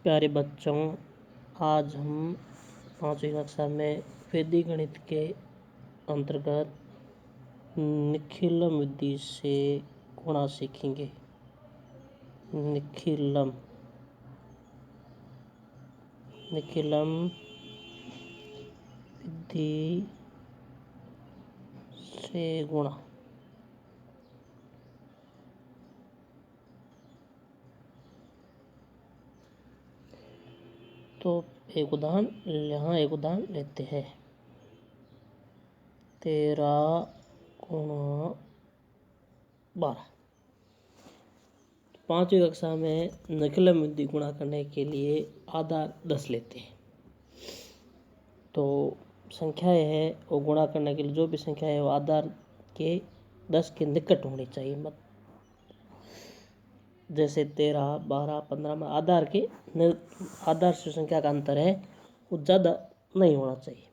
प्यारे बच्चों, आज हम 5वीं कक्षा में वैदिक गणित के अंतर्गत निखिलम विधि से गुणा सीखेंगे। निखिलम विधि से गुणा। तो एक उदाहरण लेते हैं। 13 गुणा 12। 5वीं कक्षा में निखिलम विधि गुणा करने के लिए आधार 10 लेते हैं। तो संख्याएं है वो गुणा करने के लिए जो भी संख्या है वो आधार के 10 के निकट होनी चाहिए। मत जैसे 13, 12, 15 में आधार से संख्या का अंतर है वो ज़्यादा नहीं होना चाहिए।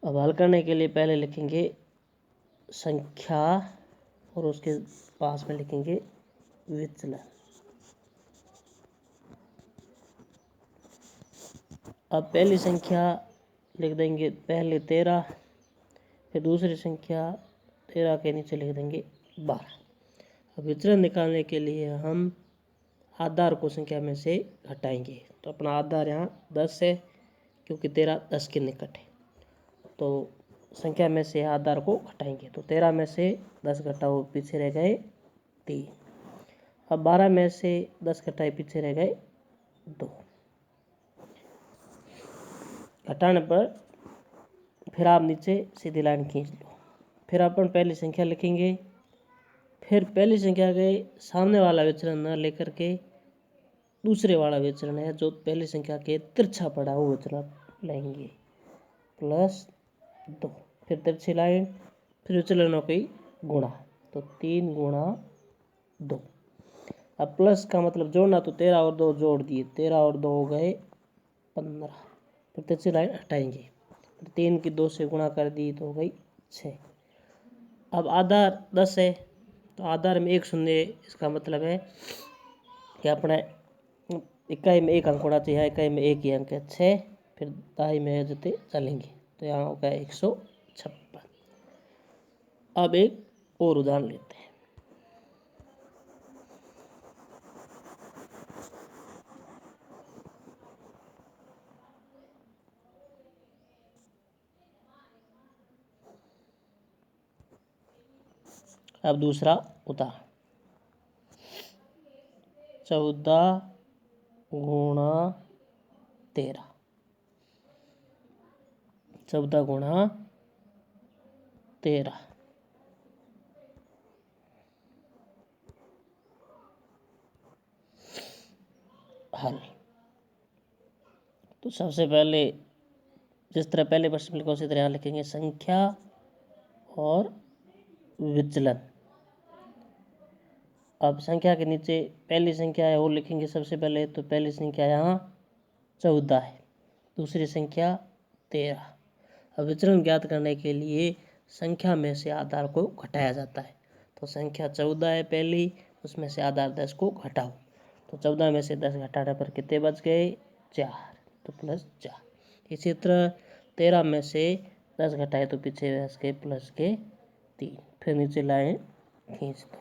अब हल करने के लिए पहले लिखेंगे संख्या और उसके पास में लिखेंगे विचलन। अब पहली संख्या लिख देंगे पहले 13, फिर दूसरी संख्या 13 के नीचे लिख देंगे 12। अब विचलन निकालने के लिए हम आधार को संख्या में से घटाएंगे। तो अपना आधार यहाँ 10 है क्योंकि 13 10 के निकट है। तो संख्या में से आधार को घटाएंगे। तो 13 में से 10 घटाओ, पीछे रह गए 3। अब 12 में से 10 घटाए, पीछे रह गए 2। घटाने पर फिर आप नीचे सीधी लाइन खींच लो। फिर अपन पहली संख्या लिखेंगे। फिर पहली संख्या के सामने वाला विचलन न लेकर के दूसरे वाला विचलन है जो पहली संख्या के तिरछा पड़ा वो विचलन लेंगे, +2। फिर तिरछी लाइन, फिर विचलनों की गुणा। तो 3 गुणा 2। अब प्लस का मतलब जोड़ना, तो 13 और 2 जोड़ दिए, 13 और 2 हो गए 15। फिर तिरछी लाइन हटाएंगे, फिर 3 की 2 से गुणा कर दी तो हो गई 6। अब आधार 10 है तो आधार में 1 शून्य, इसका मतलब है कि अपने इकाई में 1 अंक होना चाहिए। इकाई में 1 ही अंक है 6। फिर दाई में जते चलेंगे तो यहाँ होगा 156। अब एक और उदाहरण लेते हैं। अब दूसरा उदाहरण 14 गुणा 13। 14 गुणा 13। हल। तो सबसे पहले जिस तरह पहले प्रश्न लिखा उसी तरह यहाँ लिखेंगे संख्या और विचलन। अब संख्या के नीचे पहली संख्या है वो लिखेंगे सबसे पहले। तो पहली संख्या यहाँ 14 है, दूसरी संख्या 13। अब विचलन ज्ञात करने के लिए संख्या में से आधार को घटाया जाता है। तो संख्या 14 है पहली, उसमें से आधार 10 को घटाओ। तो 14 में से 10 घटाने पर कितने बच गए? 4। तो +4। इसी तरह 13 में से 10 घटाए तो पीछे बच गए +3। फिर नीचे लाइन खींच दो।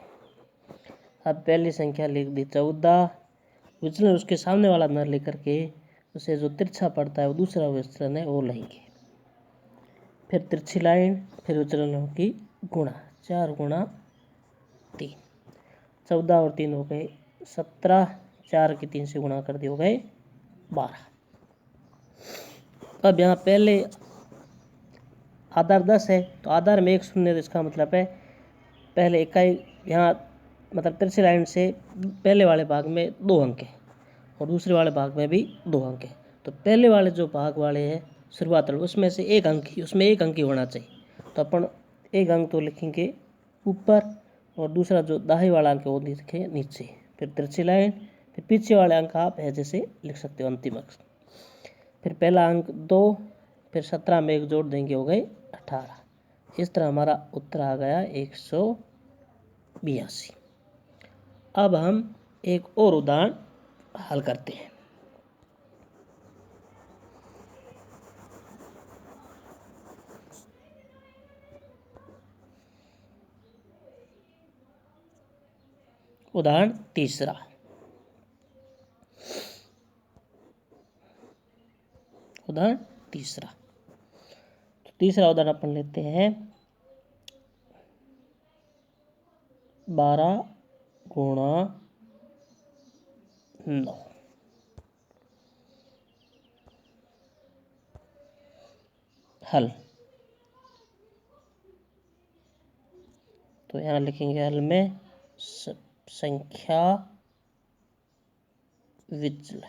अब पहली संख्या लिख दी 14, विचलन उसके सामने वाला न लेकर के उसे जो तिरछा पड़ता है वो दूसरा विचलन है वो लेंगे। फिर तिरछी लाइन, फिर विचलनों की गुणा। 4 गुणा 3। 14 और 3 हो गए 17। 4 की 3 से गुणा कर दिए हो गए 12। अब यहाँ पहले आधार 10 है तो आधार में 1 शून्य, इसका मतलब है पहले इकाई यहाँ मतलब तिरछी लाइन से पहले वाले भाग में 2 अंक है और दूसरे वाले भाग में भी 2 अंक है। तो पहले वाले जो भाग वाले हैं शुरुआत उसमें से 1 अंक ही, उसमें 1 अंक ही होना चाहिए। तो अपन 1 अंक तो लिखेंगे ऊपर और दूसरा जो दाहिने वाला अंक है वो लिखे नीचे। फिर तिरछी लाइन, फिर पीछे वाले अंक आप है जैसे लिख सकते हो अंतिम अंक। फिर पहला अंक 2, फिर 17 में 1 जोड़ देंगे हो गए 18। इस तरह हमारा उत्तर आ गया 182। अब हम एक और उदाहरण हल करते हैं। उदाहरण तीसरा, उदाहरण तीसरा, तो तीसरा उदाहरण अपन लेते हैं 12 गुणा 9। हल, तो यहाँ लिखेंगे हल में संख्या विचलन।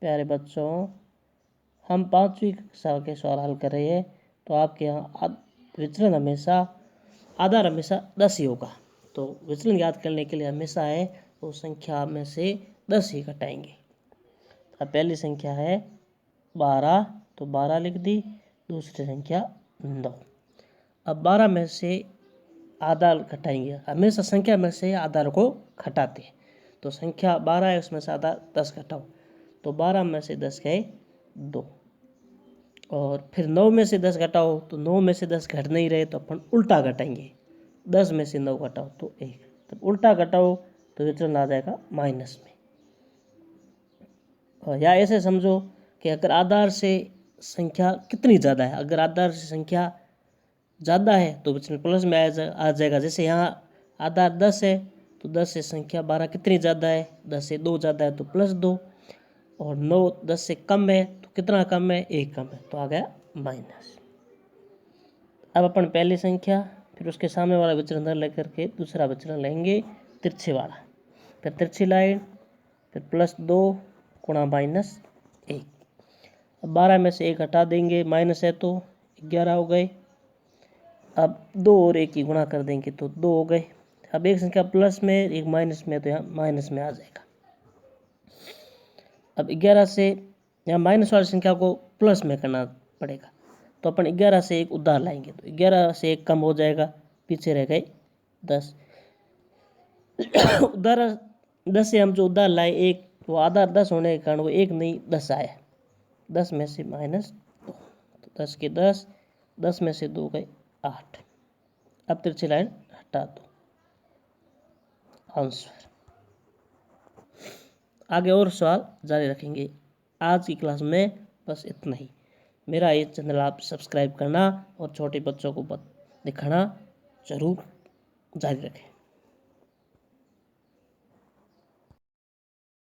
प्यारे बच्चों, हम 5वीं कक्षा के सवाल हल कर रहे हैं, तो आपके यहाँ विचलन हमेशा आधार हमेशा 10 ही होगा। तो विचलन याद करने के लिए हमेशा है वो संख्या में से 10 ही घटाएंगे। अब पहली संख्या है 12, तो 12 लिख दी। दूसरी संख्या 9। अब 12 में से आधार घटाएंगे, हमेशा संख्या में से आधार को घटाते हैं। तो संख्या 12 है, उसमें से आधार 10 घटाओ, तो 12 में से 10 गए 2। और फिर 9 में से 10 घटाओ, तो 9 में से 10 घट नहीं रहे, तो अपन उल्टा घटाएंगे। 10 में से 9 घटाओ तो 1। तो उल्टा घटाओ तो विचलन आ जाएगा माइनस में। और या ऐसे समझो कि अगर आधार से संख्या कितनी ज़्यादा है, अगर आधार से संख्या ज़्यादा है तो विचलन प्लस में आ जाएगा। जैसे यहाँ आधार 10 है, तो 10 से संख्या 12 कितनी ज़्यादा है, 10 से 2 ज़्यादा है तो +2। और 9 10 से कम है, तो कितना कम है, 1 कम है, तो आ गया माइनस। अब अपन पहली संख्या फिर उसके सामने वाला विचलन लेकर के दूसरा विचलन लेंगे तिरछे वाला। फिर तिरछी लाइन, फिर +2 गुणा -1। अब 12 में से 1 हटा देंगे, माइनस है तो 11 हो गए। अब 2 और 1 की गुणा कर देंगे तो 2 हो गए। अब एक संख्या प्लस में एक माइनस में, तो यहाँ माइनस में आ जाएगा। अब 11 से यहाँ माइनस वाली संख्या को प्लस में करना पड़ेगा, तो अपन 11 से 1 उधार लाएंगे, तो 11 से 1 कम हो जाएगा, पीछे रह गए 10। उधार 10 से हम जो उधार लाए 1, वो आधार 10 होने के कारण वो 1 नहीं 10 आया। 10 में से -2, तो 10 के 10, 10 में से 2 गए 8। अब तिरछी लाइन हटा दो, आंसर। आगे और सवाल जारी रखेंगे। आज की क्लास में बस इतना ही। मेरा ये चैनल आप सब्सक्राइब करना और छोटे बच्चों को दिखाना जरूर जारी रखें।